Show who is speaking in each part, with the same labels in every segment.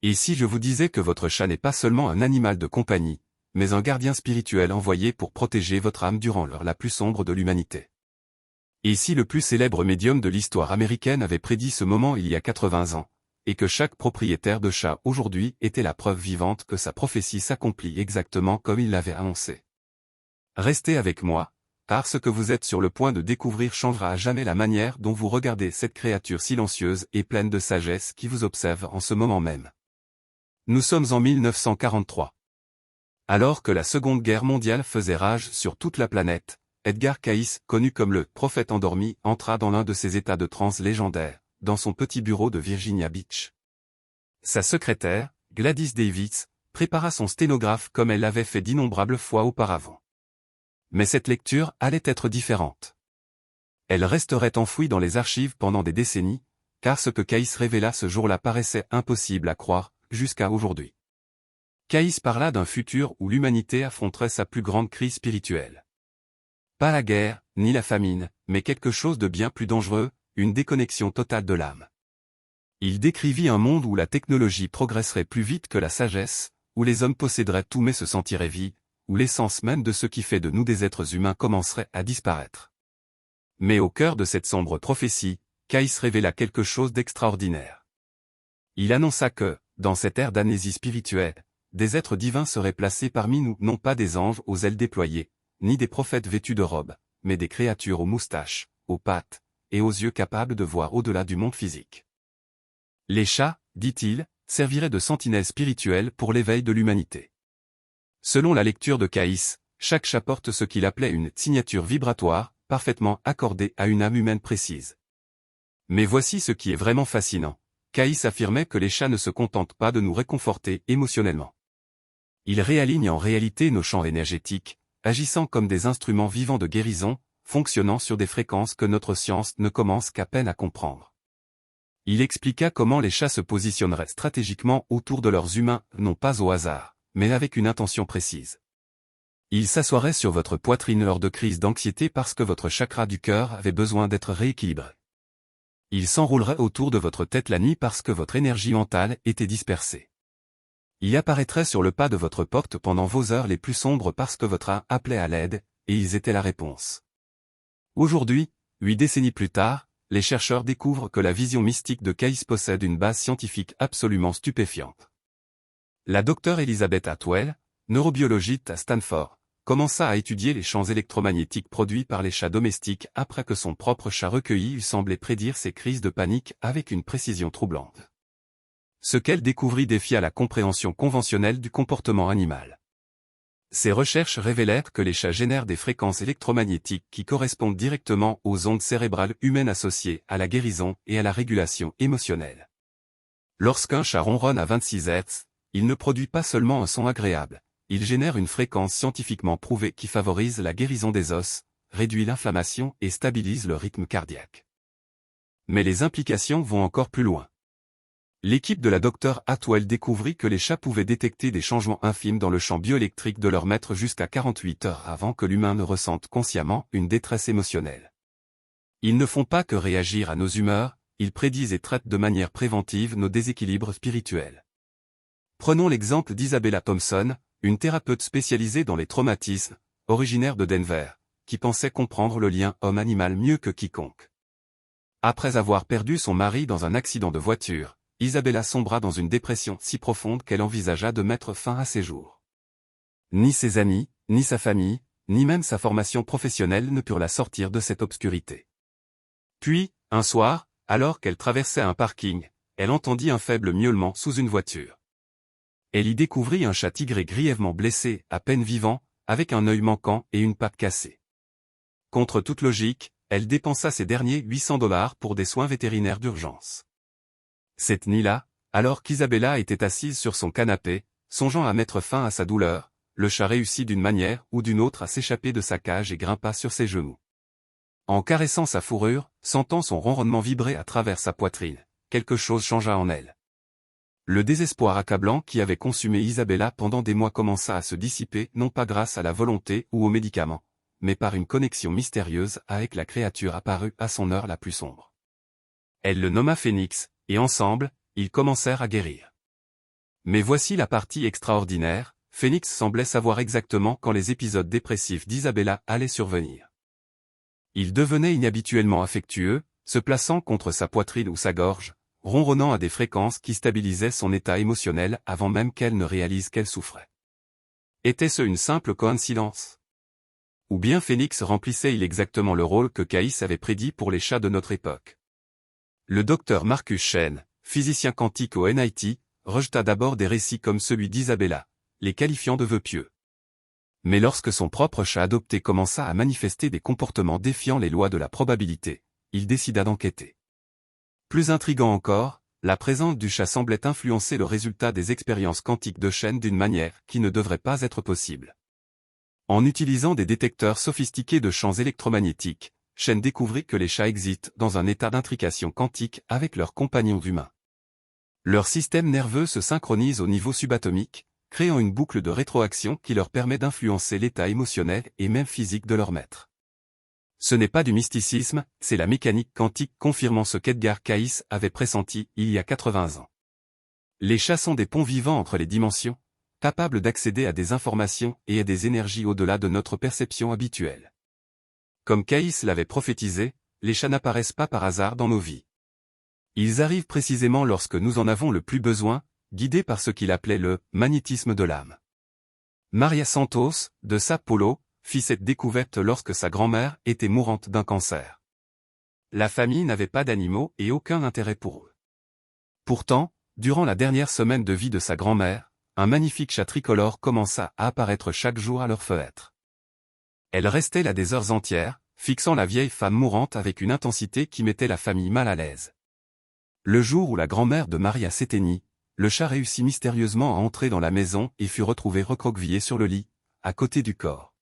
Speaker 1: Et si je vous disais que votre chat n'est pas seulement un animal de compagnie, mais un gardien spirituel envoyé pour protéger votre âme durant l'heure la plus sombre de l'humanité? Et si le plus célèbre médium de l'histoire américaine avait prédit ce moment il y a 80 ans, et que chaque propriétaire de chat aujourd'hui était la preuve vivante que sa prophétie s'accomplit exactement comme il l'avait annoncé? Restez avec moi, car ce que vous êtes sur le point de découvrir changera à jamais la manière dont vous regardez cette créature silencieuse et pleine de sagesse qui vous observe en ce moment même. Nous sommes en 1943. Alors que la Seconde Guerre mondiale faisait rage sur toute la planète, Edgar Cayce, connu comme le « prophète endormi », entra dans l'un de ses états de transe légendaires, dans son petit bureau de Virginia Beach. Sa secrétaire, Gladys Davis, prépara son sténographe comme elle l'avait fait d'innombrables fois auparavant. Mais cette lecture allait être différente. Elle resterait enfouie dans les archives pendant des décennies, car ce que Cayce révéla ce jour-là paraissait impossible à croire, jusqu'à aujourd'hui. Cayce parla d'un futur où l'humanité affronterait sa plus grande crise spirituelle. Pas la guerre, ni la famine, mais quelque chose de bien plus dangereux, une déconnexion totale de l'âme. Il décrivit un monde où la technologie progresserait plus vite que la sagesse, où les hommes posséderaient tout mais se sentiraient vides, où l'essence même de ce qui fait de nous des êtres humains commencerait à disparaître. Mais au cœur de cette sombre prophétie, Cayce révéla quelque chose d'extraordinaire. Il annonça que, dans cette ère d'amnésie spirituelle, des êtres divins seraient placés parmi nous, non pas des anges aux ailes déployées, ni des prophètes vêtus de robes, mais des créatures aux moustaches, aux pattes, et aux yeux capables de voir au-delà du monde physique. Les chats, dit-il, serviraient de sentinelles spirituelles pour l'éveil de l'humanité. Selon la lecture de Cayce, chaque chat porte ce qu'il appelait une signature vibratoire, parfaitement accordée à une âme humaine précise. Mais voici ce qui est vraiment fascinant. Cayce affirmait que les chats ne se contentent pas de nous réconforter émotionnellement. Ils réalignent en réalité nos champs énergétiques, agissant comme des instruments vivants de guérison, fonctionnant sur des fréquences que notre science ne commence qu'à peine à comprendre. Il expliqua comment les chats se positionneraient stratégiquement autour de leurs humains, non pas au hasard, mais avec une intention précise. Ils s'assoiraient sur votre poitrine lors de crises d'anxiété parce que votre chakra du cœur avait besoin d'être rééquilibré. Ils s'enrouleraient autour de votre tête la nuit parce que votre énergie mentale était dispersée. Ils apparaîtraient sur le pas de votre porte pendant vos heures les plus sombres parce que votre âme appelait à l'aide, et ils étaient la réponse. Aujourd'hui, 8 décennies plus tard, les chercheurs découvrent que la vision mystique de Cayce possède une base scientifique absolument stupéfiante. La docteure Elizabeth Atwell, neurobiologiste à Stanford, commença à étudier les champs électromagnétiques produits par les chats domestiques après que son propre chat recueilli eût semblé prédire ces crises de panique avec une précision troublante. Ce qu'elle découvrit défia la compréhension conventionnelle du comportement animal. Ces recherches révélèrent que les chats génèrent des fréquences électromagnétiques qui correspondent directement aux ondes cérébrales humaines associées à la guérison et à la régulation émotionnelle. Lorsqu'un chat ronronne à 26 Hz, il ne produit pas seulement un son agréable, il génère une fréquence scientifiquement prouvée qui favorise la guérison des os, réduit l'inflammation et stabilise le rythme cardiaque. Mais les implications vont encore plus loin. L'équipe de la Dr Atwell découvrit que les chats pouvaient détecter des changements infimes dans le champ bioélectrique de leur maître jusqu'à 48 heures avant que l'humain ne ressente consciemment une détresse émotionnelle. Ils ne font pas que réagir à nos humeurs, ils prédisent et traitent de manière préventive nos déséquilibres spirituels. Prenons l'exemple d'Isabella Thompson, une thérapeute spécialisée dans les traumatismes, originaire de Denver, qui pensait comprendre le lien homme-animal mieux que quiconque. Après avoir perdu son mari dans un accident de voiture, Isabella sombra dans une dépression si profonde qu'elle envisagea de mettre fin à ses jours. Ni ses amis, ni sa famille, ni même sa formation professionnelle ne purent la sortir de cette obscurité. Puis, un soir, alors qu'elle traversait un parking, elle entendit un faible miaulement sous une voiture. Elle y découvrit un chat tigré grièvement blessé, à peine vivant, avec un œil manquant et une patte cassée. Contre toute logique, elle dépensa ses derniers $800 pour des soins vétérinaires d'urgence. Cette nuit-là, alors qu'Isabella était assise sur son canapé, songeant à mettre fin à sa douleur, le chat réussit d'une manière ou d'une autre à s'échapper de sa cage et grimpa sur ses genoux. En caressant sa fourrure, sentant son ronronnement vibrer à travers sa poitrine, quelque chose changea en elle. Le désespoir accablant qui avait consumé Isabella pendant des mois commença à se dissiper non pas grâce à la volonté ou aux médicaments, mais par une connexion mystérieuse avec la créature apparue à son heure la plus sombre. Elle le nomma Phénix, et ensemble, ils commencèrent à guérir. Mais voici la partie extraordinaire, Phoenix semblait savoir exactement quand les épisodes dépressifs d'Isabella allaient survenir. Il devenait inhabituellement affectueux, se plaçant contre sa poitrine ou sa gorge, ronronnant à des fréquences qui stabilisaient son état émotionnel avant même qu'elle ne réalise qu'elle souffrait. Était-ce une simple coïncidence? Ou bien Phoenix remplissait-il exactement le rôle que Caïs avait prédit pour les chats de notre époque? Le docteur Marcus Chen, physicien quantique au MIT, rejeta d'abord des récits comme celui d'Isabella, les qualifiant de vœux pieux. Mais lorsque son propre chat adopté commença à manifester des comportements défiant les lois de la probabilité, il décida d'enquêter. Plus intriguant encore, la présence du chat semblait influencer le résultat des expériences quantiques de Chen d'une manière qui ne devrait pas être possible. En utilisant des détecteurs sophistiqués de champs électromagnétiques, Chen découvrit que les chats existent dans un état d'intrication quantique avec leurs compagnons humains. Leur système nerveux se synchronise au niveau subatomique, créant une boucle de rétroaction qui leur permet d'influencer l'état émotionnel et même physique de leur maître. Ce n'est pas du mysticisme, c'est la mécanique quantique confirmant ce qu'Edgar Cayce avait pressenti il y a 80 ans. Les chats sont des ponts vivants entre les dimensions, capables d'accéder à des informations et à des énergies au-delà de notre perception habituelle. Comme Cayce l'avait prophétisé, les chats n'apparaissent pas par hasard dans nos vies. Ils arrivent précisément lorsque nous en avons le plus besoin, guidés par ce qu'il appelait le « magnétisme de l'âme ». Maria Santos, de Sao Paulo, fit cette découverte lorsque sa grand-mère était mourante d'un cancer. La famille n'avait pas d'animaux et aucun intérêt pour eux. Pourtant, durant la dernière semaine de vie de sa grand-mère, un magnifique chat tricolore commença à apparaître chaque jour à leur fenêtre. Elle restait là des heures entières, fixant la vieille femme mourante avec une intensité qui mettait la famille mal à l'aise. Le jour où la grand-mère de Maria s'éteignit, le chat réussit mystérieusement à entrer dans la maison et fut retrouvé recroquevillé sur le lit, à côté du corps.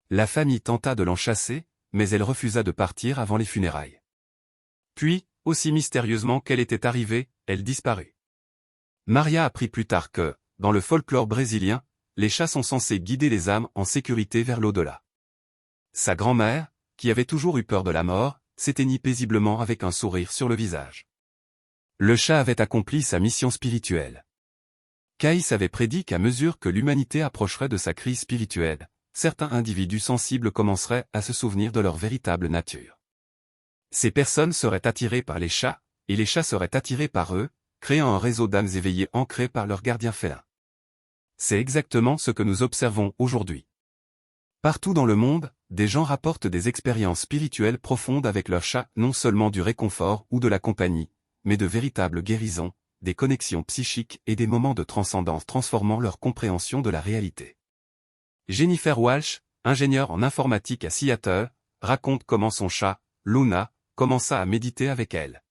Speaker 1: La famille tenta de l'en chasser, mais elle refusa de partir avant les funérailles. Puis, aussi mystérieusement qu'elle était arrivée, elle disparut. Maria apprit plus tard que, dans le folklore brésilien, les chats sont censés guider les âmes en sécurité vers l'au-delà. Sa grand-mère, qui avait toujours eu peur de la mort, s'éteignit paisiblement avec un sourire sur le visage. Le chat avait accompli sa mission spirituelle. Cayce avait prédit qu'à mesure que l'humanité approcherait de sa crise spirituelle, certains individus sensibles commenceraient à se souvenir de leur véritable nature. Ces personnes seraient attirées par les chats, et les chats seraient attirés par eux, créant un réseau d'âmes éveillées ancrées par leurs gardiens félins. C'est exactement ce que nous observons aujourd'hui. Partout dans le monde, des gens rapportent des expériences spirituelles profondes avec leurs chats, non seulement du réconfort ou de la compagnie, mais de véritables guérisons, des connexions psychiques et des moments de transcendance transformant leur compréhension de la réalité. Jennifer Walsh, ingénieure en informatique à Seattle, raconte comment son chat, Luna, commença à méditer avec elle.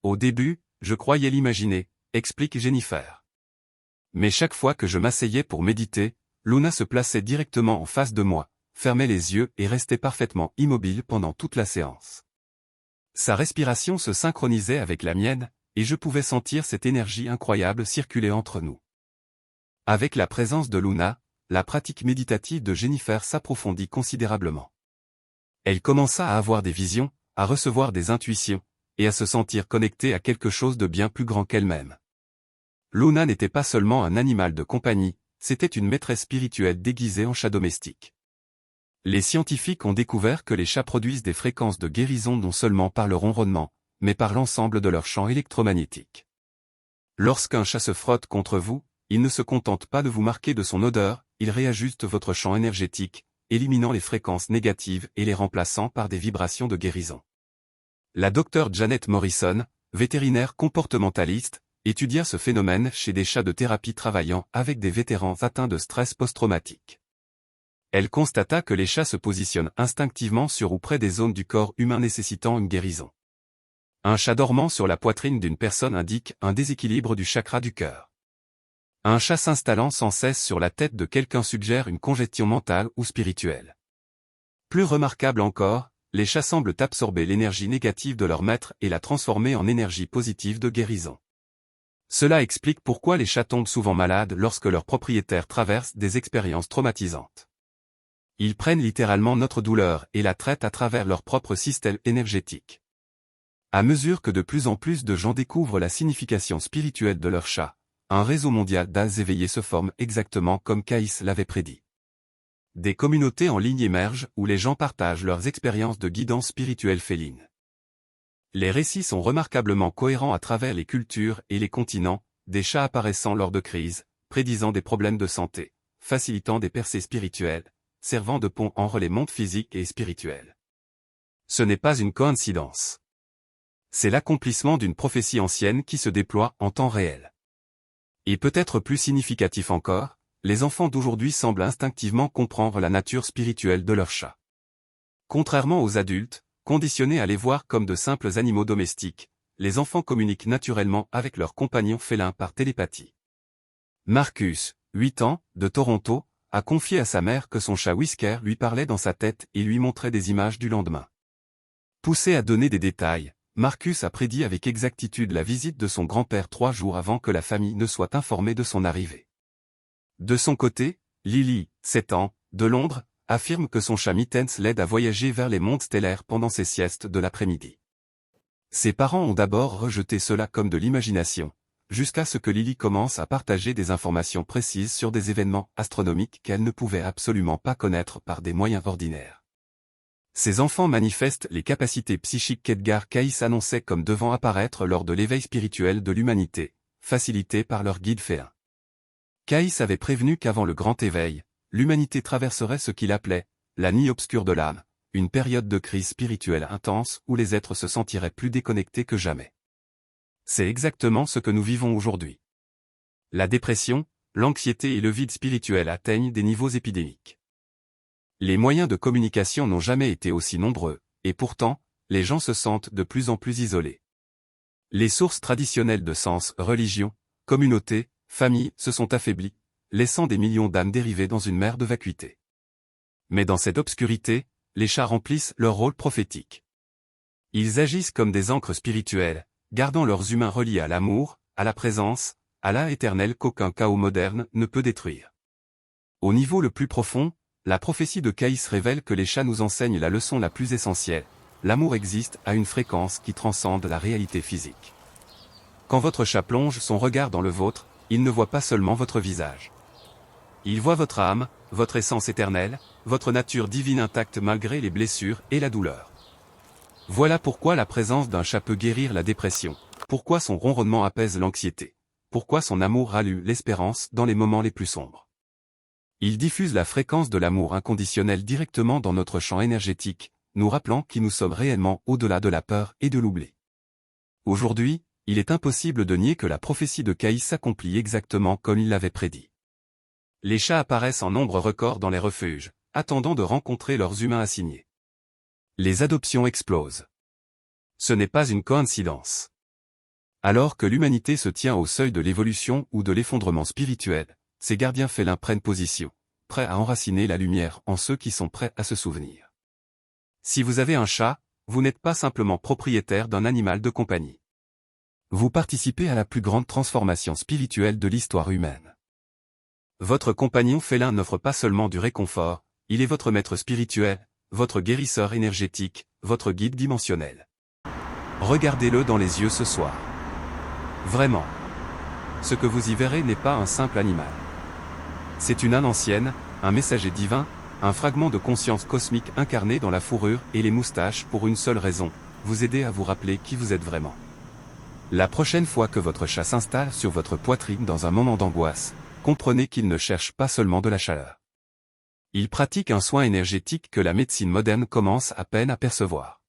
Speaker 1: Au début, je croyais l'imaginer, explique Jennifer. Mais chaque fois que je m'asseyais pour méditer, Luna se plaçait directement en face de moi, fermait les yeux et restait parfaitement immobile pendant toute la séance. Sa respiration se synchronisait avec la mienne, et je pouvais sentir cette énergie incroyable circuler entre nous. Avec la présence de Luna, la pratique méditative de Jennifer s'approfondit considérablement. Elle commença à avoir des visions, à recevoir des intuitions, et à se sentir connectée à quelque chose de bien plus grand qu'elle-même. Luna n'était pas seulement un animal de compagnie, c'était une maîtresse spirituelle déguisée en chat domestique. Les scientifiques ont découvert que les chats produisent des fréquences de guérison non seulement par le ronronnement, mais par l'ensemble de leur champ électromagnétique. Lorsqu'un chat se frotte contre vous, il ne se contente pas de vous marquer de son odeur, il réajuste votre champ énergétique, éliminant les fréquences négatives et les remplaçant par des vibrations de guérison. La docteure Janet Morrison, vétérinaire comportementaliste, étudia ce phénomène chez des chats de thérapie travaillant avec des vétérans atteints de stress post-traumatique. Elle constata que les chats se positionnent instinctivement sur ou près des zones du corps humain nécessitant une guérison. Un chat dormant sur la poitrine d'une personne indique un déséquilibre du chakra du cœur. Un chat s'installant sans cesse sur la tête de quelqu'un suggère une congestion mentale ou spirituelle. Plus remarquable encore, les chats semblent absorber l'énergie négative de leur maître et la transformer en énergie positive de guérison. Cela explique pourquoi les chats tombent souvent malades lorsque leurs propriétaires traversent des expériences traumatisantes. Ils prennent littéralement notre douleur et la traitent à travers leur propre système énergétique. À mesure que de plus en plus de gens découvrent la signification spirituelle de leur chat, un réseau mondial d'âmes éveillées se forme exactement comme Caïs l'avait prédit. Des communautés en ligne émergent où les gens partagent leurs expériences de guidance spirituelle féline. Les récits sont remarquablement cohérents à travers les cultures et les continents, des chats apparaissant lors de crises, prédisant des problèmes de santé, facilitant des percées spirituelles, servant de pont entre les mondes physiques et spirituels. Ce n'est pas une coïncidence. C'est l'accomplissement d'une prophétie ancienne qui se déploie en temps réel. Et peut-être plus significatif encore, les enfants d'aujourd'hui semblent instinctivement comprendre la nature spirituelle de leurs chats. Contrairement aux adultes, conditionnés à les voir comme de simples animaux domestiques, les enfants communiquent naturellement avec leurs compagnons félins par télépathie. Marcus, 8 ans, de Toronto, a confié à sa mère que son chat Whisker lui parlait dans sa tête et lui montrait des images du lendemain. Poussé à donner des détails, Marcus a prédit avec exactitude la visite de son grand-père 3 jours avant que la famille ne soit informée de son arrivée. De son côté, Lily, 7 ans, de Londres, affirme que son chat Mittens l'aide à voyager vers les mondes stellaires pendant ses siestes de l'après-midi. Ses parents ont d'abord rejeté cela comme de l'imagination, jusqu'à ce que Lily commence à partager des informations précises sur des événements astronomiques qu'elle ne pouvait absolument pas connaître par des moyens ordinaires. Ces enfants manifestent les capacités psychiques qu'Edgar Cayce annonçait comme devant apparaître lors de l'éveil spirituel de l'humanité, facilité par leur guide féin. Cayce avait prévenu qu'avant le grand éveil, l'humanité traverserait ce qu'il appelait la nuit obscure de l'âme, une période de crise spirituelle intense où les êtres se sentiraient plus déconnectés que jamais. C'est exactement ce que nous vivons aujourd'hui. La dépression, l'anxiété et le vide spirituel atteignent des niveaux épidémiques. Les moyens de communication n'ont jamais été aussi nombreux, et pourtant, les gens se sentent de plus en plus isolés. Les sources traditionnelles de sens, religion, communauté, famille, se sont affaiblies, laissant des millions d'âmes dérivées dans une mer de vacuité. Mais dans cette obscurité, les chats remplissent leur rôle prophétique. Ils agissent comme des ancres spirituelles, gardant leurs humains reliés à l'amour, à la présence, à l'un éternel qu'aucun chaos moderne ne peut détruire. Au niveau le plus profond, la prophétie de Cayce révèle que les chats nous enseignent la leçon la plus essentielle. L'amour existe à une fréquence qui transcende la réalité physique. Quand votre chat plonge son regard dans le vôtre, il ne voit pas seulement votre visage. Il voit votre âme, votre essence éternelle, votre nature divine intacte malgré les blessures et la douleur. Voilà pourquoi la présence d'un chat peut guérir la dépression, pourquoi son ronronnement apaise l'anxiété, pourquoi son amour rallume l'espérance dans les moments les plus sombres. Il diffuse la fréquence de l'amour inconditionnel directement dans notre champ énergétique, nous rappelant qui nous sommes réellement au-delà de la peur et de l'oubli. Aujourd'hui, il est impossible de nier que la prophétie de Cayce s'accomplit exactement comme il l'avait prédit. Les chats apparaissent en nombre record dans les refuges, attendant de rencontrer leurs humains assignés. Les adoptions explosent. Ce n'est pas une coïncidence. Alors que l'humanité se tient au seuil de l'évolution ou de l'effondrement spirituel, ces gardiens félins prennent position, prêts à enraciner la lumière en ceux qui sont prêts à se souvenir. Si vous avez un chat, vous n'êtes pas simplement propriétaire d'un animal de compagnie. Vous participez à la plus grande transformation spirituelle de l'histoire humaine. Votre compagnon félin n'offre pas seulement du réconfort, il est votre maître spirituel, votre guérisseur énergétique, votre guide dimensionnel. Regardez-le dans les yeux ce soir. Vraiment. Ce que vous y verrez n'est pas un simple animal. C'est une âme ancienne, un messager divin, un fragment de conscience cosmique incarné dans la fourrure et les moustaches pour une seule raison, vous aider à vous rappeler qui vous êtes vraiment. La prochaine fois que votre chat s'installe sur votre poitrine dans un moment d'angoisse, comprenez qu'il ne cherche pas seulement de la chaleur. Il pratique un soin énergétique que la médecine moderne commence à peine à percevoir.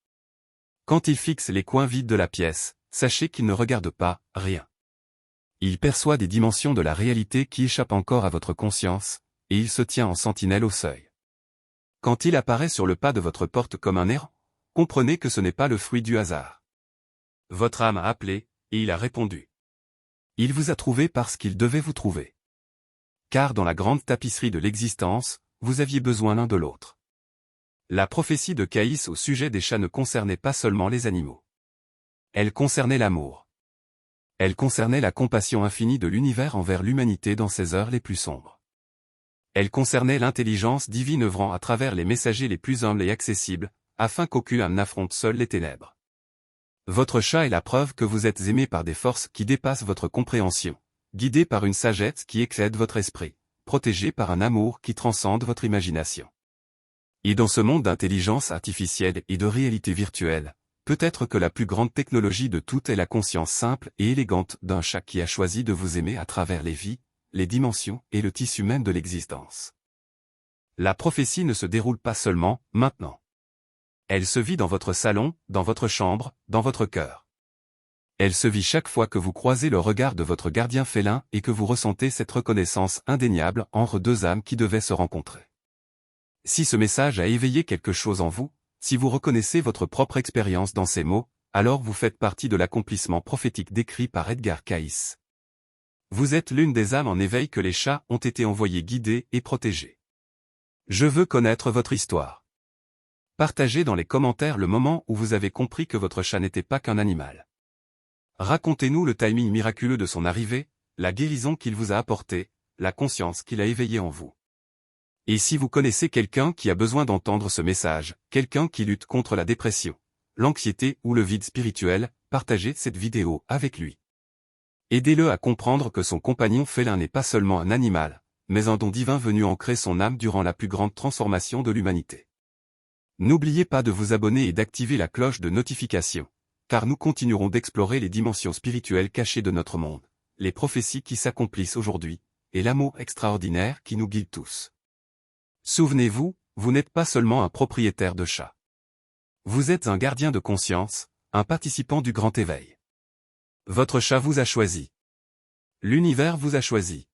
Speaker 1: Quand il fixe les coins vides de la pièce, sachez qu'il ne regarde pas rien. Il perçoit des dimensions de la réalité qui échappent encore à votre conscience, et il se tient en sentinelle au seuil. Quand il apparaît sur le pas de votre porte comme un errant, comprenez que ce n'est pas le fruit du hasard. Votre âme a appelé, et il a répondu. Il vous a trouvé parce qu'il devait vous trouver. Car dans la grande tapisserie de l'existence, vous aviez besoin l'un de l'autre. La prophétie de Cayce au sujet des chats ne concernait pas seulement les animaux. Elle concernait l'amour. Elle concernait la compassion infinie de l'univers envers l'humanité dans ses heures les plus sombres. Elle concernait l'intelligence divine œuvrant à travers les messagers les plus humbles et accessibles, afin qu'aucune âme n'affronte seule les ténèbres. Votre chat est la preuve que vous êtes aimé par des forces qui dépassent votre compréhension, guidé par une sagesse qui excède votre esprit, protégé par un amour qui transcende votre imagination. Et dans ce monde d'intelligence artificielle et de réalité virtuelle, peut-être que la plus grande technologie de toutes est la conscience simple et élégante d'un chat qui a choisi de vous aimer à travers les vies, les dimensions et le tissu même de l'existence. La prophétie ne se déroule pas seulement, maintenant. Elle se vit dans votre salon, dans votre chambre, dans votre cœur. Elle se vit chaque fois que vous croisez le regard de votre gardien félin et que vous ressentez cette reconnaissance indéniable entre deux âmes qui devaient se rencontrer. Si ce message a éveillé quelque chose en vous, si vous reconnaissez votre propre expérience dans ces mots, alors vous faites partie de l'accomplissement prophétique décrit par Edgar Cayce. Vous êtes l'une des âmes en éveil que les chats ont été envoyés guider et protéger. Je veux connaître votre histoire. Partagez dans les commentaires le moment où vous avez compris que votre chat n'était pas qu'un animal. Racontez-nous le timing miraculeux de son arrivée, la guérison qu'il vous a apportée, la conscience qu'il a éveillée en vous. Et si vous connaissez quelqu'un qui a besoin d'entendre ce message, quelqu'un qui lutte contre la dépression, l'anxiété ou le vide spirituel, partagez cette vidéo avec lui. Aidez-le à comprendre que son compagnon félin n'est pas seulement un animal, mais un don divin venu ancrer son âme durant la plus grande transformation de l'humanité. N'oubliez pas de vous abonner et d'activer la cloche de notification, car nous continuerons d'explorer les dimensions spirituelles cachées de notre monde, les prophéties qui s'accomplissent aujourd'hui, et l'amour extraordinaire qui nous guide tous. Souvenez-vous, vous n'êtes pas seulement un propriétaire de chat. Vous êtes un gardien de conscience, un participant du grand éveil. Votre chat vous a choisi. L'univers vous a choisi.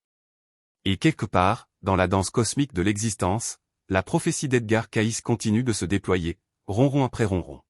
Speaker 1: Et quelque part, dans la danse cosmique de l'existence, la prophétie d'Edgar Cayce continue de se déployer, ronron après ronron.